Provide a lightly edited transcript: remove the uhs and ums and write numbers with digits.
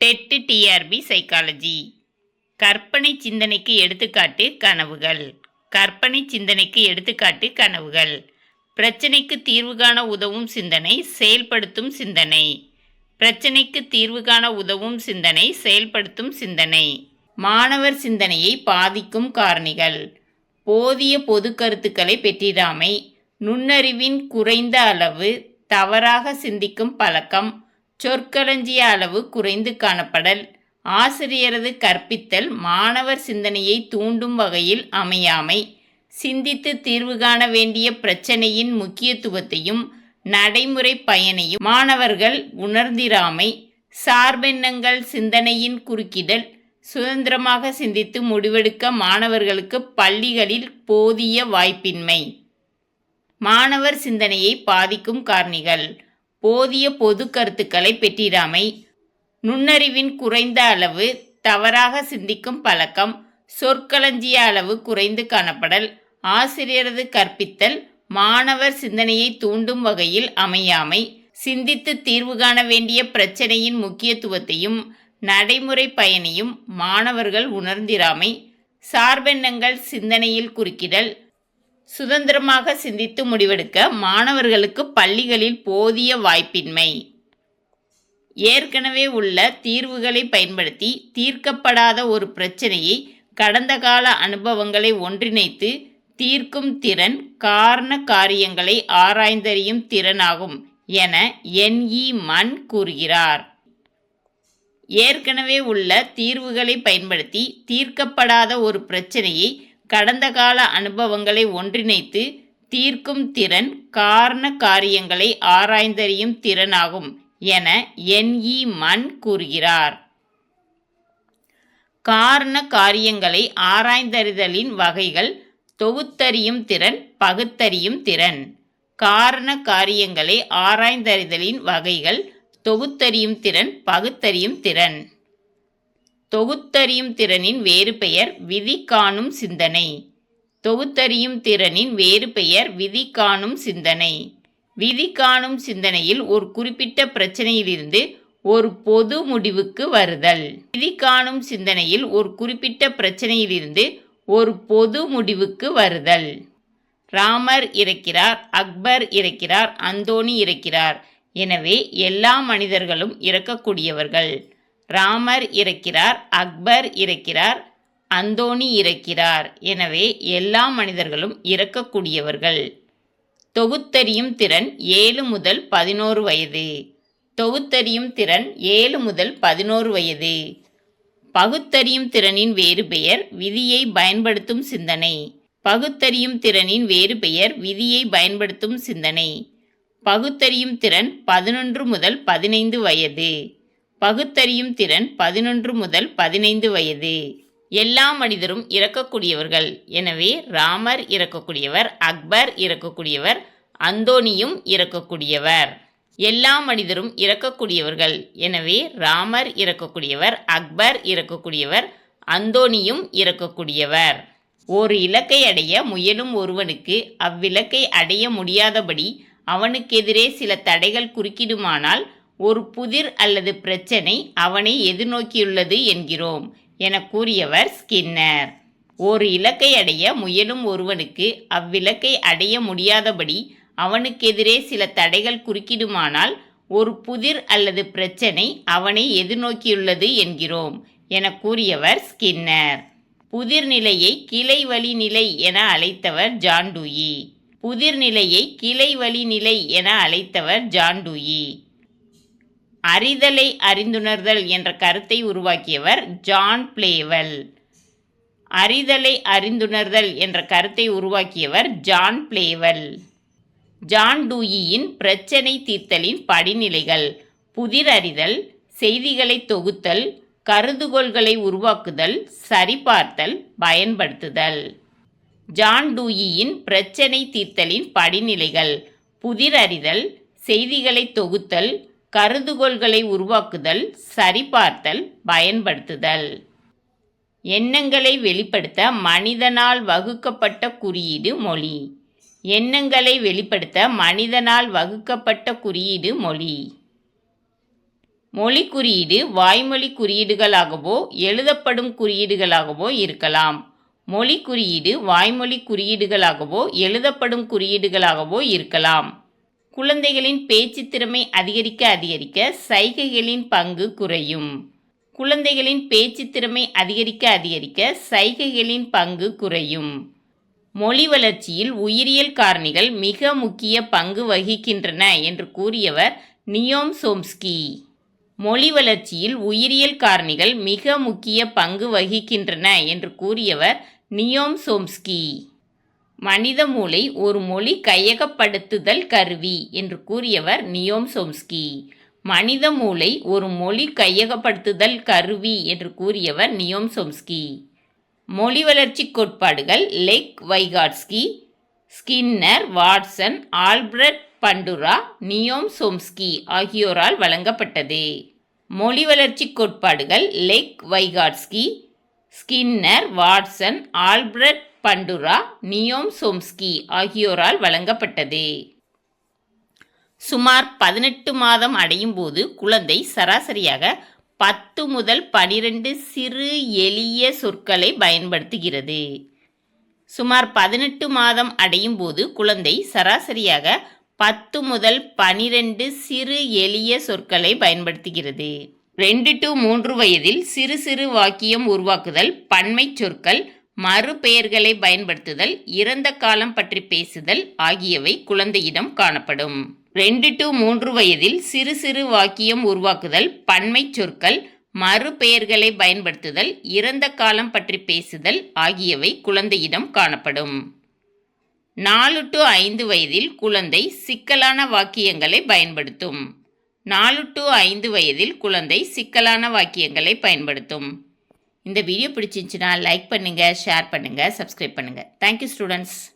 Dead TRP psychology. கற்பனை சிந்தனைக்கு எடுத்துக்காட்டு கனவுகள். கற்பனை சிந்தனைக்கு எடுத்துக்காட்டு கனவுகள். பிரச்சனைக்கு தீர்வு காண உதவும் சிந்தனை, செயல்படுத்தும் சிந்தனை. பிரச்சனைக்கு தீர்வு காண உதவும் சிந்தனை, செயல்படுத்தும் சிந்தனை. மாணவர் சிந்தனையை பாதிக்கும் காரணிகள்: போதிய பொது கருத்துக்களை பெற்றிடாமை, நுண்ணறிவின் குறைந்த அளவு, தவறாக சிந்திக்கும் பழக்கம், சொற்களஞ்சிய அளவு குறைந்து காணப்படல், ஆசிரியரது கற்பித்தல் மாணவர் சிந்தனையை தூண்டும் வகையில் அமையாமை, சிந்தித்து தீர்வு காண வேண்டிய பிரச்சனையின் முக்கியத்துவத்தையும் நடைமுறை பயனையும் மாணவர்கள் உணர்ந்திராமை, சார்பெண்ணங்கள் சிந்தனையின் குறுக்கிடல், சுதந்திரமாக சிந்தித்து முடிவெடுக்க மாணவர்களுக்கு பள்ளிகளில் போதிய வாய்ப்பின்மை. மாணவர் சிந்தனையை பாதிக்கும் காரணிகள்: போதிய பொது கருத்துக்களை பெற்றிடாமை, நுண்ணறிவின் குறைந்த அளவு, தவறாக சிந்திக்கும் பழக்கம், சொற்களஞ்சிய அளவு குறைந்து காணப்படல், ஆசிரியரது கற்பித்தல் மாணவர் சிந்தனையை தூண்டும் வகையில் அமையாமை, சிந்தித்து தீர்வு காண வேண்டிய பிரச்சனையின் முக்கியத்துவத்தையும் நடைமுறை பயனையும் மாணவர்கள் உணர்ந்திராமை, சார்பெண்ணங்கள் சிந்தனையில் குறுக்கிடல், சுதந்திரமாக சிந்தித்து முடிவெடுக்க மாணவர்களுக்கு பள்ளிகளில் போதிய வாய்ப்பின்மை. ஏற்கனவே உள்ள தீர்வுகளை பயன்படுத்தி தீர்க்கப்படாத ஒரு பிரச்சனையை கடந்த கால அனுபவங்களை ஒன்றிணைத்து தீர்க்கும் திறன் காரண காரியங்களை ஆராய்ந்தறியும் திறனாகும் என என்.இ. மன் கூறுகிறார். ஏற்கனவே உள்ள தீர்வுகளை பயன்படுத்தி தீர்க்கப்படாத ஒரு பிரச்சனையை கடந்த கால அனுபவங்களை ஒன்றிணைத்து தீர்க்கும் திறன் காரண காரியங்களை ஆராய்ந்தறியும் திறனாகும் என என்.இ. மன் கூறுகிறார். காரண காரியங்களை ஆராய்ந்தறிதலின் வகைகள்: தொகுத்தறியும் திறன், பகுத்தறியும் திறன். காரண காரியங்களை ஆராய்ந்தறிதலின் வகைகள்: தொகுத்தறியும் திறன், பகுத்தறியும் திறன். தொகுத்தறியும் திறனின் வேறு பெயர் விதி காணும் சிந்தனை. தொகுத்தறியும் திறனின் வேறு பெயர் விதி காணும் சிந்தனை. விதி காணும் சிந்தனையில் ஒரு குறிப்பிட்ட பிரச்சனையிலிருந்து ஒரு பொது முடிவுக்கு வருதல். விதி காணும் சிந்தனையில் ஒரு குறிப்பிட்ட பிரச்சனையிலிருந்து ஒரு பொது முடிவுக்கு வருதல். ராமர் இறக்கிறார், அக்பர் இறக்கிறார், அந்தோணி இறக்கிறார். எனவே எல்லா மனிதர்களும் இறக்கக்கூடியவர்கள். ராமர் இறக்கிறார், அக்பர் இறக்கிறார், அந்தோணி இறக்கிறார். எனவே எல்லா மனிதர்களும் இறக்கக்கூடியவர்கள். தொகுத்தறியும் திறன் 7 முதல் 11 வயது. தொகுத்தறியும் திறன் 7 முதல் 11 வயது. பகுத்தறியும் திறனின் வேறு பெயர் விதியை பயன்படுத்தும் சிந்தனை. பகுத்தறியும் திறனின் வேறு பெயர் விதியை பயன்படுத்தும் சிந்தனை. பகுத்தறியும் திறன் 11 முதல் 15 வயது. பகுத்தறியும் திறன் 11 முதல் 15 வயது. எல்லா மனிதரும் இறக்கக்கூடியவர்கள். எனவே ராமர் இறக்கக்கூடியவர், அக்பர் இறக்கக்கூடியவர், அந்தோணியும் இறக்கக்கூடியவர். எல்லா மனிதரும் இறக்கக்கூடியவர்கள். எனவே ராமர் இறக்கக்கூடியவர், அக்பர் இறக்கக்கூடியவர், அந்தோணியும் இறக்கக்கூடியவர். ஒரு இலக்கை அடைய முயலும் ஒருவனுக்கு அவ்விலக்கை அடைய முடியாதபடி அவனுக்கெதிரே சில தடைகள் குறுக்கிடுமானால் ஒரு புதிர் அல்லது பிரச்சனை அவனை எதிர்நோக்கியுள்ளது என்கிறோம் என கூறியவர் ஸ்கின்னர். ஒரு இலக்கை அடைய முயலும் ஒருவனுக்கு அவ்விலக்கை அடைய முடியாதபடி அவனுக்கெதிரே சில தடைகள் குறுக்கிடுமானால் ஒரு புதிர் அல்லது பிரச்சனை அவனை எதிர்நோக்கியுள்ளது என்கிறோம் என கூறியவர் ஸ்கின்னர். புதிர்நிலையை கிளை வழி நிலை என அழைத்தவர் ஜான் டூயி. புதிர்நிலையை கிளை வழி நிலை என அழைத்தவர் ஜான் டூயி. அறிதலை அறிந்துணர்தல் என்ற கருத்தை உருவாக்கியவர் ஜான் பிளேவெல். அறிதலை அறிந்துணர்தல் என்ற கருத்தை உருவாக்கியவர் ஜான் பிளேவெல். ஜான் டூயியின் பிரச்சனை தீர்த்தலின் படிநிலைகள்: புதிர் அறிதல், செய்திகளை தொகுத்தல், கருதுகோள்களை உருவாக்குதல், சரிபார்த்தல், பயன்படுத்துதல். ஜான் டூயியின் பிரச்சனை தீர்த்தலின் படிநிலைகள்: புதிர் அறிதல், செய்திகளை தொகுத்தல், கருதுகோள்களை உருவாக்குதல், சரிபார்த்தல், பயன்படுத்துதல். எண்ணங்களை வெளிப்படுத்த மனிதனால் வகுக்கப்பட்ட குறியீடு மொழி. எண்ணங்களை வெளிப்படுத்த மனிதனால் வகுக்கப்பட்ட குறியீடு மொழி. மொழி குறியீடு வாய்மொழி குறியீடுகளாகவோ எழுதப்படும் குறியீடுகளாகவோ இருக்கலாம். மொழி குறியீடு வாய்மொழி குறியீடுகளாகவோ எழுதப்படும் குறியீடுகளாகவோ இருக்கலாம். குழந்தைகளின் பேச்சு திறமை அதிகரிக்க அதிகரிக்க சைகைகளின் பங்கு குறையும். குழந்தைகளின் பேச்சு திறமை அதிகரிக்க அதிகரிக்க சைகைகளின் பங்கு குறையும். மொழி வளர்ச்சியில் உயிரியல் காரணிகள் மிக முக்கிய பங்கு வகிக்கின்றன என்று கூறியவர் நியோம் சோம்ஸ்கி. மொழி வளர்ச்சியில் உயிரியல் காரணிகள் மிக முக்கிய பங்கு வகிக்கின்றன என்று கூறியவர் நியோம் சோம்ஸ்கி. மனித மூளை ஒரு மொழி கையகப்படுத்துதல் கருவி என்று கூறியவர் நியோம் சோம்ஸ்கி. மனித மூளை ஒரு மொழி கையகப்படுத்துதல் கருவி என்று கூறியவர் நியோம் சோம்ஸ்கி. மொழி வளர்ச்சி கோட்பாடுகள் Lev Vygotsky, Skinner, Watson, Alfred Bandura, Noam Chomsky ஆகியோரால் வழங்கப்பட்டது. மொழி வளர்ச்சி கோட்பாடுகள் Lev Vygotsky, Skinner, Watson, Alfred Bandura, Noam Chomsky ஆகியோரால் வழங்கப்பட்டது. சுமார் 18 மாதம் அடையும் போது குழந்தை சராசரியாக 10 முதல் 12 சிறு எளிய சொற்களை பயன்படுத்துகிறது. சுமார் 18 மாதம் அடையும் போது குழந்தை சராசரியாக 10 முதல் 12 சிறு எளிய சொற்களை பயன்படுத்துகிறது. 2 to 3 வயதில் சிறு சிறு வாக்கியம் உருவாக்குதல், பன்மை சொற்கள், மறுபெயர்களை பயன்படுத்துதல், இறந்த காலம் பற்றி பேசுதல் ஆகியவை குழந்தையிடம் காணப்படும். 2 to 3 வயதில் சிறு சிறு வாக்கியம் உருவாக்குதல், பன்மை சொற்கள், மறுபெயர்களை பயன்படுத்துதல், இறந்த காலம் பற்றி பேசுதல் ஆகியவை குழந்தையிடம் காணப்படும். 4 to 5 வயதில் குழந்தை சிக்கலான வாக்கியங்களை பயன்படுத்தும். 4 to 5 வயதில் குழந்தை சிக்கலான வாக்கியங்களை பயன்படுத்தும். இந்த வீடியோ பிடிச்சிருந்துச்சுன்னா லைக் பண்ணுங்கள், ஷேர் பண்ணுங்கள், சப்ஸ்கிரைப் பண்ணுங்கள். Thank you students.